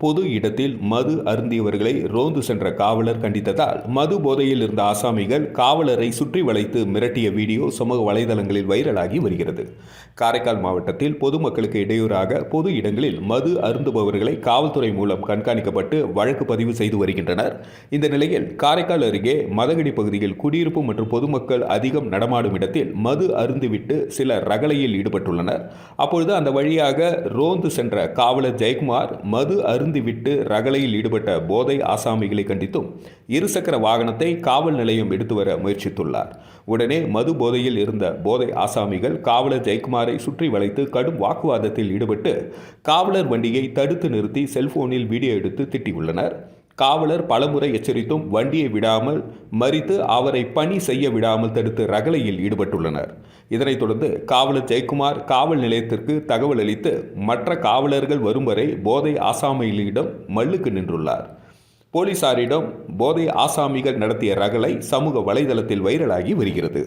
பொது இடத்தில் மது அருந்தியவர்களை ரோந்து சென்ற காவலர் கண்டித்ததால் மது போதையில் இருந்த ஆசாமிகள் காவலரை சுற்றி வளைத்து மிரட்டிய வீடியோ சமூக வலைதளங்களில் வைரலாகி வருகிறது. காரைக்கால் மாவட்டத்தில் பொதுமக்களுக்கு இடையூறாக பொது இடங்களில் மது அருந்துபவர்களை காவல்துறை மூலம் கண்காணிக்கப்பட்டு வழக்கு பதிவு செய்து வருகின்றனர். இந்த நிலையில் காரைக்கால் அருகே மதகடி பகுதியில் குடியிருப்பு மற்றும் பொதுமக்கள் அதிகம் நடமாடும் இடத்தில் மது அருந்துவிட்டு சிலர் ரகளையில் ஈடுபட்டுள்ளனர். அப்பொழுது அந்த வழியாக ரோந்து சென்ற காவலர் ஜெயக்குமார் மது அருந்திவிட்டு ரகளையில் ஈடுபட்ட போதை ஆசாமிகளை கண்டித்தும் இருசக்கர வாகனத்தை காவல் நிலையம் எடுத்து வர முயற்சித்துள்ளார். உடனே மது போதையில் இருந்த போதை ஆசாமிகள் காவலர் ஜெயக்குமாரை சுற்றி வளைத்து கடும் வாக்குவாதத்தில் ஈடுபட்டு காவலர் வண்டியை தடுத்து நிறுத்தி செல்போனில் வீடியோ எடுத்து திட்டியுள்ளனர். காவலர் பலமுறை எச்சரித்தும் வண்டியை விடாமல் மறித்து அவரை பணி செய்ய விடாமல் தடுத்து ரகளையில் ஈடுபட்டுள்ளனர். இதனைத் தொடர்ந்து காவலர் ஜெயக்குமார் காவல் நிலையத்திற்கு தகவல் அளித்து மற்ற காவலர்கள் வரும் வரை போதை ஆசாமிகளிடம் மல்லுக்கு நின்றுள்ளார். போலீசாரிடம் போதை ஆசாமிகள் நடத்திய ரகளை சமூக வலைதளத்தில் வைரலாகி வருகிறது.